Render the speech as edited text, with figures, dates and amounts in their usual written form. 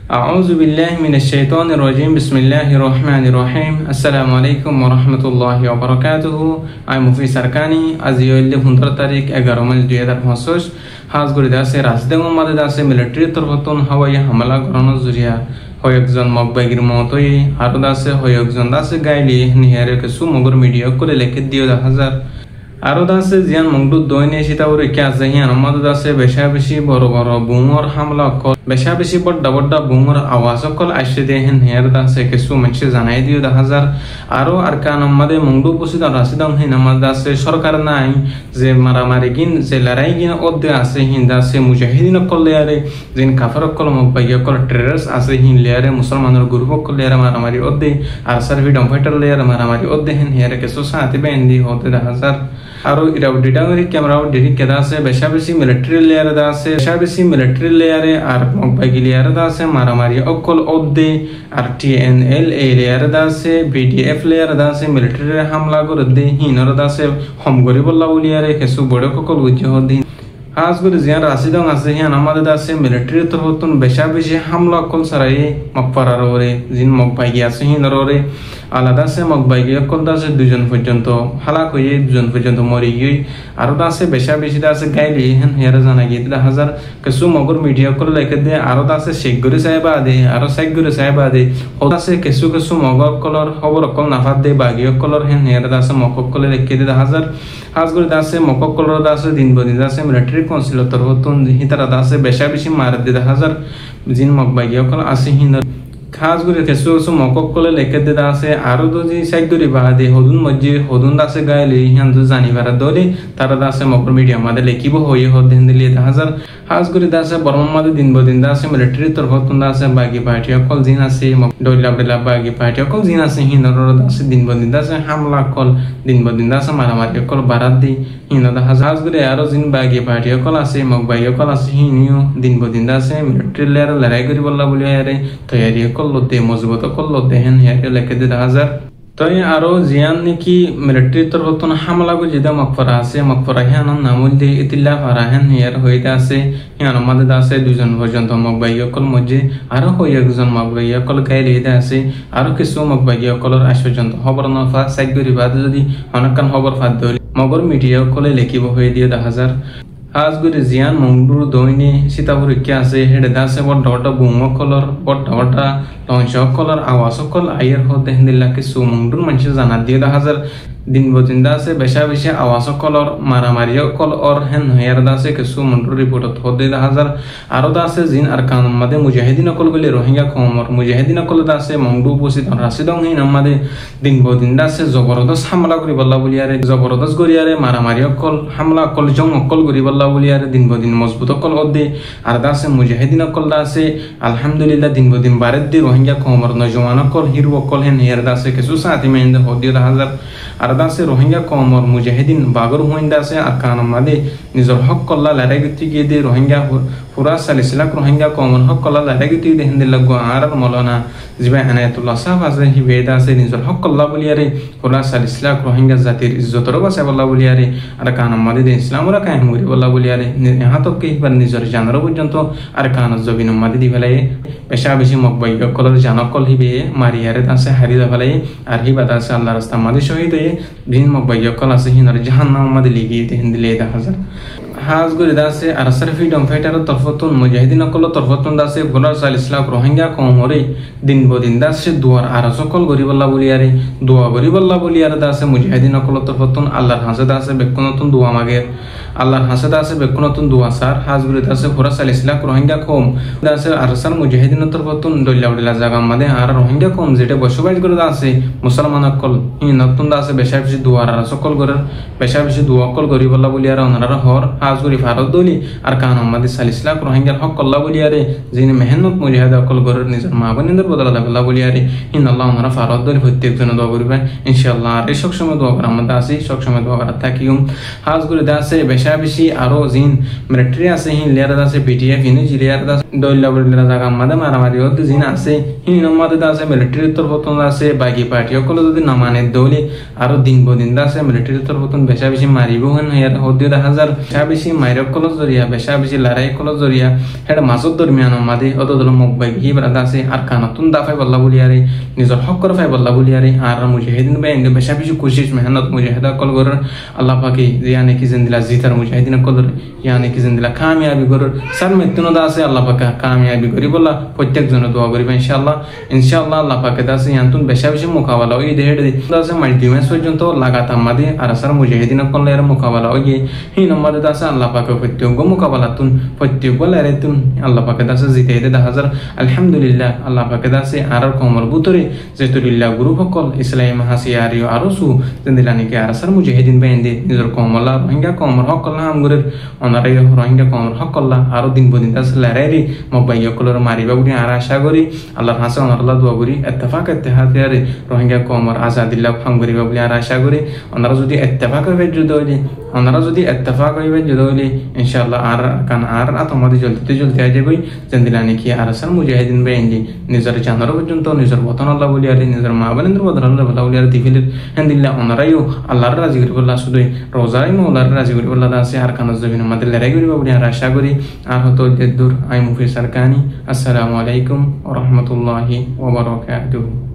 أعوذ بالله من الشيطان الرجيم بسم الله الرحمن الرحيم السلام عليكم ورحمة الله وبركاته আমি মুফিজ সারকানি আজি হইলে 15 তারিখ 11 মাস 2025 হাজগুড়ি দাসে রাজদেম মাদে দাসে মিলিটারি তরফতন হাওয়াই হামলা করানো জুরিয়া হয়কজন মকবাগির মতই আর দাসে হয়কজন দাসে গাইলি নিহারে কিছু মগর মিডিয়া করে লেখে দিও 1000 আরো দাসে জিয়ান মংডু দইনে সিতাউরে কে আছে হিয়ান আমাদ দাসে বেশা বেশি বড় বড় বুমর হামলা কল বেশা বেশি বড় বড় বুমর আওয়াজ কল আসে দেহেন হের দাসে কিছু মানুষ জানাই দিও 1000 আরো আরকান আমাদে মংডু পসিদ রাসিদম হিন আমাদ দাসে সরকার নাই যে মারামারি গিন যে লড়াই গিন ওদে আছে হিন দাসে মুজাহিদিন কল লেয়ারে জিন কাফর কল মকবাইয়া কল টেররিস্ট আছে হিন লেয়ারে মুসলমানের গ্রুপ কল লেয়ারে মারামারি ওদে আর সার্ভিডম ফাইটার লেয়ারে মারামারি ওদে হিন হের কিছু সাথে বেন্দি হতে 1000 আরো ইরাও ডিটাগরি ক্যামেরা ডিরি কেদা আছে বেশা বেশি মিলিটারি লেয়ার দা আছে বেশা বেশি মিলিটারি লেয়ারে আর মকবাগি লেয়ার দা আছে মারামারি অকল ওদে আর টিএনএল এ লেয়ার দা আছে বিডিএফ লেয়ার দা আছে মিলিটারি হামলা করে দে হিনর দা আছে হম গরি বল্লা বলিয়ারে কিছু বড় ককল উজ্জহ দিন আজ করে জিয়ান রাশিদং আছে হিয়ান আমাদের দাসে মিলিটারি তরফতন বেশা বেশি হামলা কল সারাই মকপারার ওরে জিন মকবাগি আছে হিনর ওরে আলাদা আছে মকবাগি কল দাসে দুজন পর্যন্ত হালাক হয়ে দুজন পর্যন্ত মরি গই আর দাসে বেশা বেশি দাসে গাইলি হেন হেরা জানা গিয়ে 1000 কিছু মগর মিডিয়া করে লেখে দে আর দাসে শেখগুরি সাহেব আদে আর শেখগুরি সাহেব আদে ও দাসে কিছু কিছু মগর কলর খবর কল নাফাত দে বাগি কলর হেন হেরা দাসে মকক কলে লেখে দে 1000 আজ করে দাসে মকক কলর দাসে দিন বদিন দাসে মিলিটারি কনসিল তরফতন হিতারা দাসে বেশা বেশি মার দে 1000 জিন মকবাগি কল আসি হিন খাস করে কিছু কিছু মকক কলে লেখে দে আছে আরো যদি সাইদুরি বাদে হদুন মজ্জি হদুন দাসে গাইলে হিয়ান তো জানিবার দলে তারা দাসে মকর মিডিয়া মাদে লেখিব হয়ে হদেন দিলে 1000 খাস করে দাসে বর্মা মাদে দিন বদিন দাসে মিলিটারি তরফতন দাসে বাগি পার্টি কল জিন আছে ডইলা বেলা বাগি পার্টি কল জিন আছে হিনর দাসে দিন বদিন দাসে হামলা কল দিন বদিন দাসে মারামারি কল বারাত দি হিনর 1000 খাস করে আরো জিন বাগি পার্টি কল আছে মকবাই কল আছে হিনিও দিন বদিন দাসে মিলিটারি লেয়ার লড়াই করি বল্লা বলি আরে তৈয়ারি কলতে মজবুত কলতে হেন হেয়াকে লেখে দে 1000 তাই আরো জিয়ান নাকি মিলিটারি তরফতন হামলা গো যেটা মকফরা আছে মকফরা হিয়ান নামুল দে ইতিল্লা ফারাহেন হেয়ার হইতা আছে হিয়ান আমাদের দাসে দুজন পর্যন্ত মকবাইয়া কল মজে আরো হই একজন মকবাইয়া কল গাইলে হইতা আছে আরো কিছু মকবাইয়া কলর আশ পর্যন্ত খবর না ফা সাইগরি বাদ যদি অনেকক্ষণ খবর ফাদ দলি মগর মিডিয়া কলে লেখিব হয়ে দিয়ে 1000 আজ গুরি জিয়ান মংডুর দইনি সীতাপুর কে আছে হেডে দাসে বড় বড় বুমো কলর বড় বড় লঞ্চ কলর আওয়াজ কল আইয়ার হতে হিন্দিল্লা কিছু মংডুর মানুষ জানা দিয়ে 1000 দিন বদিন দাসে বেশা বেশি আওয়াজ কলর মারামারি কল অর হেন হেয়ার দাসে কিছু মন্ডুর রিপোর্ট হতে 1000 আরো দাসে জিন আর কান মাদে মুজাহিদিন কল গলে রোহিঙ্গা কমর মুজাহিদিন কল দাসে মংডু উপস্থিত রাশিদং হিন আমাদে দিন বদিন দাসে জবরদস্ত হামলা করি বল্লা বলিয়ারে জবরদস্ত গরিয়ারে মারামারি কল হামলা কল জং কল গরি বল্লা বলিয়ারে দিন বদিন মজবুত কল হদে আর দাসে মুজাহিদিন কল দাসে আলহামদুলিল্লাহ দিন বদিন বারেদ দি রোহিঙ্গা কমর নজওয়ান কল হিরো কল হেন হেয়ার দাসে কিছু সাথী মেন্দ হদে 1000 আর দাসে রোহিঙ্গা কমর মুজাহিদিন বাগর হইন্দা আছে আর কান মাদে নিজর হক কল্লা লড়াই গতি গিয়ে দে রোহিঙ্গা পুরা 40 লাখ রোহিঙ্গা কমর হক কল্লা লড়াই গতি দে হিন্দিল লাগো আর মৌলানা জিবা আনায়াতুল্লাহ সাহেব আছে হি বেদা আছে নিজর হক কল্লা বলিয়ারে পুরা 40 লাখ রোহিঙ্গা জাতির ইজ্জতর বাসা বল্লা বলিয়ারে আর কান মাদে দে ইসলামরা কায়েম করি বল্লা বলিয়ারে ইহা তো কে বার নিজর জানার পর্যন্ত আর কান জবিন মাদে দি ফেলাই পেশা বেশি মকবাই কলর জানকল হিবে মারিয়ারে দাসে হারিদা ফেলাই আর হি বাদ আছে আল্লাহর রাস্তা মাদে শহীদ হয়ে ভিন মকবাই কল আছে হিনর জাহান্নাম মাদে লিগিয়ে দে হিন্দিলে 1000 হাজ গুরি দাসে আর সার্ভিডম ফাইটার তরফতন মুজাহিদিন কল তরফতন দাসে পুরা 40 লাখ রোহিঙ্গা কমরে দিন বদিন দাসে দুয়ার আর সকল গরিবল্লা বলিয়ারে দোয়া গরিবল্লা বলিয়ারে দাসে মুজাহিদিন কল তরফতন আল্লাহর হাসে দাসে বেকুনতুন দোয়া মাগে আল্লাহর হাসে দাসে বেকুনতুন দোয়া সার হাজ গুরি দাসে পুরা 40 লাখ রোহিঙ্গা কম দাসে আর সার মুজাহিদিন তরফতন দল্লাউলা জায়গা মাদে আর রোহিঙ্গা কম যেটা বসবাস করে দাসে মুসলমান কল ই নতুন দাসে বেশা বেশি দুয়ার আর সকল গরের বেশা বেশি দোয়া কল গরিবল্লা বলিয়ারে ওনারা হর হাজ গুরি ভারত দলি আর কান আমাদের 40 লাখ রোহিঙ্গার হক কল্লা বলিয়ারে যিনি মেহনত মুজাহিদ কল গরের নিজের মা বোনদের বদলা কল্লা বলিয়ারে ইন আল্লাহ ওনারা ভারত দলি প্রত্যেকজন দোয়া করবেন ইনশাআল্লাহ আর সব সময় দোয়া করা আমাদের আছে সব সময় দোয়া করা থাকিও হাজ গুরি দাসে বেশা বেশি আরো জিন মিলিটারি আছে হিন লেয়ার দাসে বিটিএফ হিন জিলিয়ার দাস দল্লা বলিলা জায়গা আমাদের মারামারি হতে জিন আছে হিন আমাদের দাসে মিলিটারি তরফতন আছে বাকি পার্টি কল যদি না মানে দলি আরো দিন বদিন দাসে মিলিটারি তরফতন বেশা বেশি মারিব হন হেয়ার হতে 1000 বেশি মাইরক কলজ জরিয়া বেশা বেশি লড়াই কলজ জরিয়া হেড মাজত দরমিয়ান মাদে অত দল মুকবাই হি ব্রাদা আছে আর কানাতুন দাফাই বল্লা বলিয়ারে নিজর হক করে ফাই বল্লা বলিয়ারে আর মুজাহিদিন বে ইন্দে বেশা বেশি কোশিশ মেহনত মুজাহিদা কল গর আল্লাহ পাকি ইয়ানে কি জিন্দিলা জিতার মুজাহিদিন কল ইয়ানে কি জিন্দিলা কামিয়াবি গর সার মেতুনো দা আছে আল্লাহ পাকা কামিয়াবি করি বলা প্রত্যেক জন দোয়া করিবা ইনশাআল্লাহ আল্লাহ পাকে দাসে ইয়ান্তুন বেশা বেশি মোকাবেলা ওই দেহেড দাসে মাল্টি ম্যাচ পর্যন্ত লাগাতার মাদে আর সার মুজাহিদিন কল এর মোকাবেলা ওই হি নম্বর দাসে আল্লাহ পাকে প্রত্যেক মোকাবেলা তুন প্রত্যেক বলারে তুন আল্লাহ পাকে দাসে জিতে দে 10,000 আলহামদুলিল্লাহ আল্লাহ পাকে দাসে আর কমর বুতরে যেতুলিল্লাহ গুরু সকল ইসলাম হাসিয়ারিও আরসু জিন্দিলানিকে আর সার মুজাহিদিন বাইন্দে নিজর কমলা রোহিঙ্গা কমর হকল আমগুরের অনারাই রোহিঙ্গা কমর হকল্লা আরো দিন বদিন দাস লড়াইরি মবাই কলর মারিবা বুড়ি আর আশা করি আল্লাহর হাসে অনারাল্লাহ দোয়া করি ইত্তেফাক ইত্তেহাদিয়ারে রোহিঙ্গা কমর আজাদিল্লাহ ফাঙ্গরিবা বলি আর আশা করি ওনারা যদি ইত্তেফাক হইবে যুদ্ধ হইলে ওনারা যদি ইত্তেফাক হইবে যুদ্ধ হইলে ইনশাআল্লাহ আর কান আর তোমাদের জ্বলতে জ্বলতে আই যাবে জিন্দিলানি কি আর সার মুজাহিদিন বাইন্দি নিজের জানার পর্যন্ত নিজের বতন আল্লাহ বলি আর নিজের মা বলেন্দ্র বদন আল্লাহ বলি আর দিফিলের হেন্দিল্লাহ ওনারাইও আল্লাহর রাজি করি বললা শুধু রোজাই মৌলার রাজি করি বললা আছে আর কান জবিন আমাদের লড়াই করিবা বলি আর আশা করি আর হতো দূর আই মুফি সারকানি আসসালামু আলাইকুম ওয়া রাহমাতুল্লাহি ওয়া বারাকাতুহু।